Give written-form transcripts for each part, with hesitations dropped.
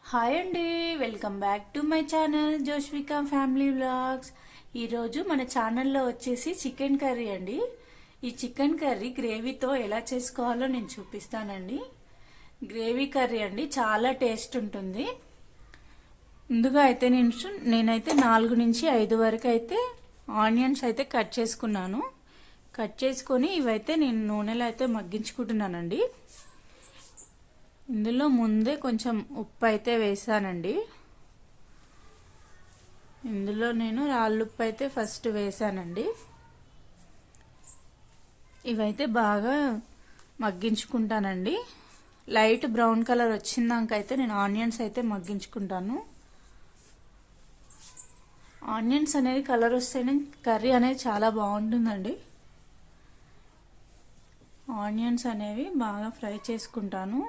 Hi అండి, welcome back to my channel Joshvika family vlogs. ఈరోజు మన ఛానల్లో వచ్చేసి చికెన్ కర్రీ అండి. ఈ చికెన్ కర్రీ గ్రేవీతో ఎలా చేసుకోవాలో నేను చూపిస్తానండి. గ్రేవీ కర్రీ అండి, చాలా టేస్ట్ ఉంటుంది. ముందుగా అయితే నేనైతే 4 నుంచి 5 వరకు అయితే ఆనియన్స్ అయితే కట్ చేసుకున్నాను. కట్ చేసుకొని ఇవైతే నేను నూనెలో అయితే మగ్గించుకుంటున్నానండి. ఇందులో ముందే కొంచెం ఉప్పు అయితే వేసానండి. ఇందులో నేను రాళ్ళుప్పు అయితే ఫస్ట్ వేసానండి. ఇవైతే బాగా మగ్గించుకుంటానండి. లైట్ బ్రౌన్ కలర్ వచ్చిందాకైతే నేను ఆనియన్స్ అయితే మగ్గించుకుంటాను. ఆనియన్స్ అనేది కలర్ వస్తేనే కర్రీ అనేది చాలా బాగుంటుందండి. ఆనియన్స్ అనేవి బాగా ఫ్రై చేసుకుంటాను.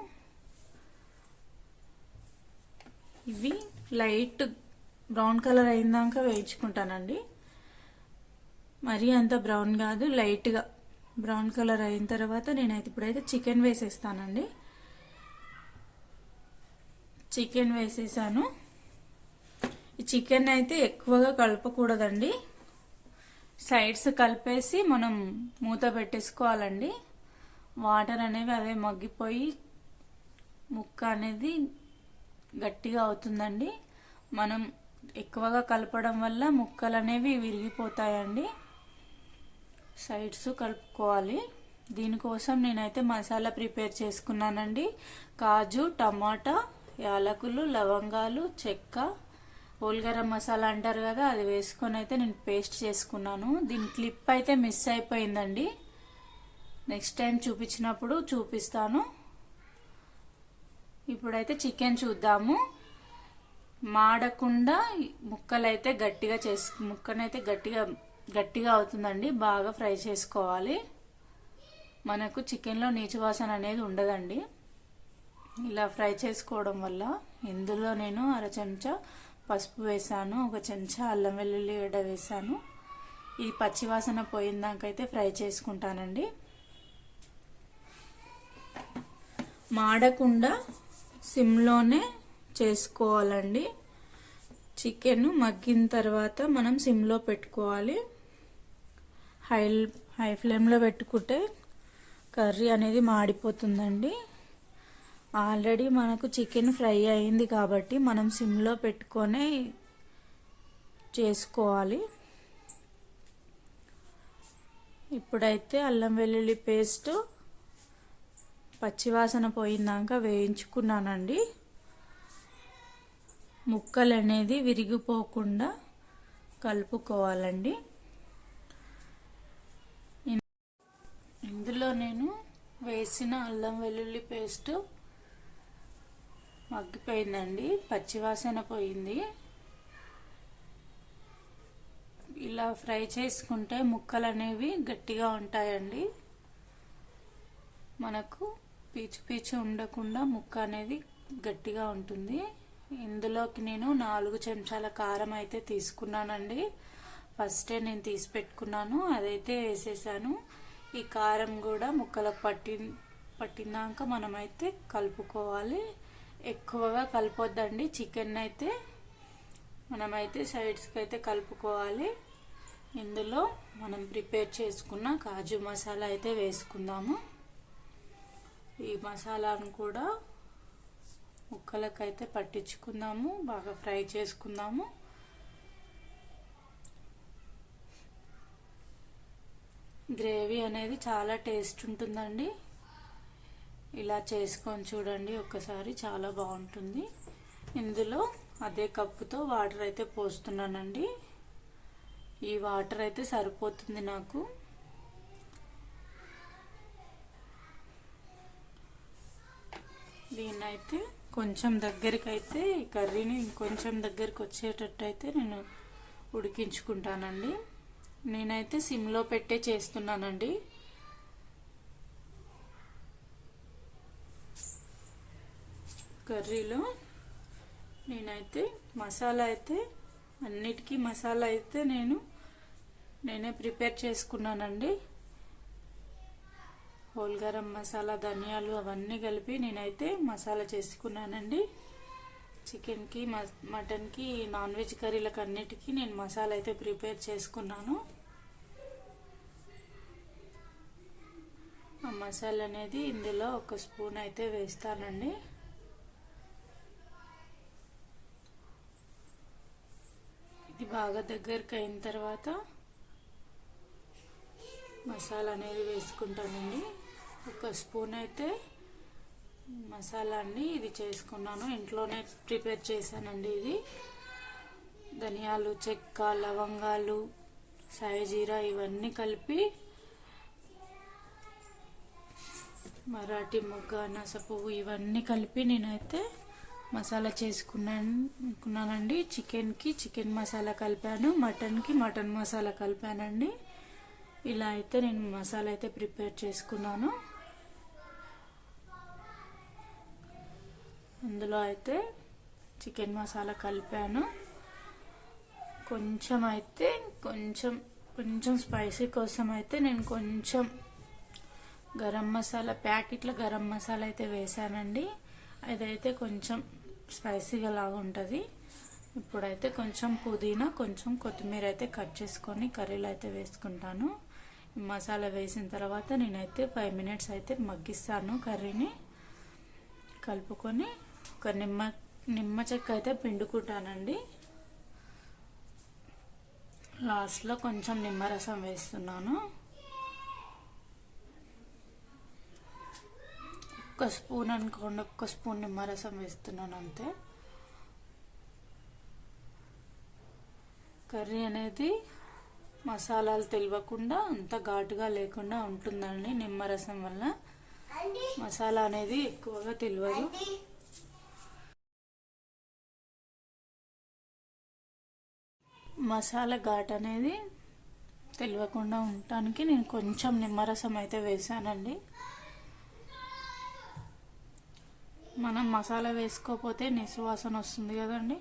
ఇవి లైట్ బ్రౌన్ కలర్ అయినాక వేయించుకుంటానండి. మరీ అంత బ్రౌన్ కాదు, లైట్గా బ్రౌన్ కలర్ అయిన తర్వాత నేనైతే ఇప్పుడైతే చికెన్ వేసేస్తానండి. చికెన్ వేసేసాను. ఈ చికెన్ అయితే ఎక్కువగా కలపకూడదండి. సైడ్స్ కలిపేసి మనం మూత పెట్టేసుకోవాలండి. వాటర్ అనేవి అవే మగ్గిపోయి ముక్క అనేది గట్టిగా అవుతుందండి. మనం ఎక్కువగా కలపడం వల్ల ముక్కలు అనేవి విరిగిపోతాయండి. సైడ్స్ కలుపుకోవాలి. దీనికోసం నేనైతే మసాలా ప్రిపేర్ చేసుకున్నానండి. కాజు, టమాటా, యాలకులు, లవంగాలు, చెక్క, హోల్ గరం మసాలా అంటారు కదా, అది వేసుకొని అయితే నేను పేస్ట్ చేసుకున్నాను. దీని క్లిప్ అయితే మిస్ అయిపోయిందండి. నెక్స్ట్ టైం చూపించినప్పుడు చూపిస్తాను. ఇప్పుడైతే చికెన్ చూద్దాము. మాడకుండా ముక్కనైతే గట్టిగా అవుతుందండి. బాగా ఫ్రై చేసుకోవాలి. మనకు చికెన్లో నీచు వాసన అనేది ఉండదండి. ఇలా ఫ్రై చేసుకోవడం వల్ల ఇందులో నేను 1/2 చెంచా పసుపు వేసాను, 1 చెంచా అల్లం వెల్లుల్లి గడ్డ వేసాను. ఈ పచ్చివాసన పోయిందాకైతే ఫ్రై చేసుకుంటానండి. మాడకుండా సిమ్లోనే చేసుకోవాలండి. చికెన్ మగ్గిన తర్వాత మనం సిమ్లో పెట్టుకోవాలి. హై ఫ్లేమ్లో పెట్టుకుంటే కర్రీ అనేది మాడిపోతుందండి. ఆల్రెడీ మనకు చికెన్ ఫ్రై అయింది కాబట్టి మనం సిమ్లో పెట్టుకొని చేసుకోవాలి. ఇప్పుడైతే అల్లం వెల్లుల్లి పేస్ట్ పచ్చివాసన పోయిందాక వేయించుకున్నానండి. ముక్కలు అనేది విరిగిపోకుండా కలుపుకోవాలండి. ఇందులో నేను వేసిన అల్లం వెల్లుల్లి పేస్ట్ మగ్గిపోయిందండి, పచ్చివాసన పోయింది. ఇలా ఫ్రై చేసుకుంటే ముక్కలు అనేవి గట్టిగా ఉంటాయండి. మనకు పీచు ఉండకుండా ముక్క అనేది గట్టిగా ఉంటుంది. ఇందులోకి నేను 4 చెంచాల కారం అయితే తీసుకున్నానండి. ఫస్టే నేను తీసి పెట్టుకున్నాను, అదైతే వేసేసాను. ఈ కారం కూడా ముక్కలకు పట్టినాక మనమైతే కలుపుకోవాలి. ఎక్కువగా కలపొద్దండి. చికెన్ అయితే మనమైతే సైడ్స్కి అయితే కలుపుకోవాలి. ఇందులో మనం ప్రిపేర్ చేసుకున్న కాజు మసాలా అయితే వేసుకుందాము. ఈ మసాలాను కూడా ముక్కలకైతే పట్టించుకుందాము, బాగా ఫ్రై చేసుకుందాము. గ్రేవీ అనేది చాలా టేస్ట్ ఉంటుందండి. ఇలా చేసుకొని చూడండి ఒక్కసారి, చాలా బాగుంటుంది. ఇందులో అదే కప్పుతో వాటర్ అయితే పోస్తున్నానండి. ఈ వాటర్ అయితే సరిపోతుంది నాకు. దీన్నైతే కొంచెం దగ్గరికి అయితే ఈ కర్రీని ఇంకొంచెం దగ్గరికి వచ్చేటట్టు అయితే నేను ఉడికించుకుంటానండి. నేనైతే సిమ్లో పెట్టే చేస్తున్నానండి. కర్రీలో నేనైతే మసాలా అయితే అన్నిటికీ మసాలా అయితే నేనే ప్రిపేర్ చేసుకున్నానండి. హోల్ గరం మసాలా, ధనియాలు అవన్నీ కలిపి నేనైతే మసాలా చేసుకున్నానండి. చికెన్కి మటన్కి నాన్ వెజ్ కర్రీలకు అన్నిటికీ నేను మసాలా అయితే ప్రిపేర్ చేసుకున్నాను. ఆ మసాలా అనేది ఇందులో 1 స్పూన్ అయితే వేస్తానండి. ఇది బాగా దగ్గరికి అయిన తర్వాత మసాలా అనేది వేసుకుంటానండి. 1 స్పూన్ అయితే మసాలా అండి ఇది చేసుకున్నాను, ఇంట్లోనే ప్రిపేర్ చేశానండి. ఇది ధనియాలు, చెక్క, లవంగాలు, సాయిజీరా ఇవన్నీ కలిపి మరాఠీ మొగ్గ, అనాస పువ్వు ఇవన్నీ కలిపి నేనైతే మసాలా చేసుకున్నానండి. చికెన్కి చికెన్ మసాలా కలిపాను, మటన్కి మటన్ మసాలా కలిపానండి. ఇలా అయితే నేను మసాలా అయితే ప్రిపేర్ చేసుకున్నాను. అందులో అయితే చికెన్ మసాలా కలిపాను. కొంచెం స్పైసీ కోసం అయితే నేను కొంచెం గరం మసాలా, ప్యాకెట్ల గరం మసాలా అయితే వేసానండి. అదైతే కొంచెం స్పైసీగా లాగా ఉంటుంది. ఇప్పుడైతే కొంచెం పుదీనా, కొంచెం కొత్తిమీర అయితే కట్ చేసుకొని కర్రీలో అయితే వేసుకుంటాను. మసాలా వేసిన తర్వాత నేనైతే 5 మినిట్స్ అయితే మగ్గిస్తాను. కర్రీని కలుపుకొని ఒక నిమ్మ చెక్క అయితే పిండుకుంటానండి. లాస్ట్లో కొంచెం నిమ్మరసం వేస్తున్నాను. 1 స్పూన్ అనుకోండి, 1 స్పూన్ నిమ్మరసం వేస్తున్నాను అంతే. కర్రీ అనేది మసాలాలు తెలియకుండా అంత ఘాటుగా లేకుండా ఉంటుందండి. నిమ్మరసం వల్ల మసాలా అనేది ఎక్కువగా తెలియదు. మసాలా ఘాటు అనేది తెలియకుండా ఉండటానికి నేను కొంచెం నిమ్మరసం అయితే వేసానండి. మనం మసాలా వేసుకోకపోతే నిసువాసన వస్తుంది కదండి,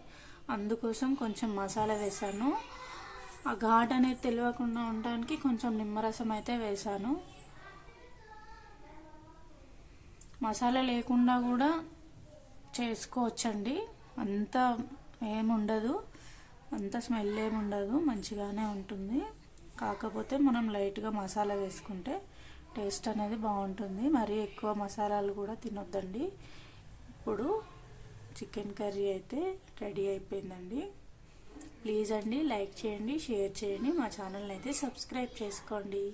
అందుకోసం కొంచెం మసాలా వేసాను. ఆ ఘాటు అనేది తెలియకుండా ఉండడానికి కొంచెం నిమ్మరసం అయితే వేసాను. మసాలా లేకుండా కూడా చేసుకోవచ్చండి, అంత ఏముండదు, అంత స్మెల్ ఏముండదు, మంచిగానే ఉంటుంది. కాకపోతే మనం లైట్గా మసాలా వేసుకుంటే టేస్ట్ అనేది బాగుంటుంది. మరీ ఎక్కువ మసాలాలు కూడా తినొద్దండి. ఇప్పుడు చికెన్ కర్రీ అయితే రెడీ అయిపోయిందండి. ప్లీజ్ అండి లైక్ చేయండి, షేర్ చేయండి, మా ఛానల్ని అయితే సబ్స్క్రైబ్ చేసుకోండి.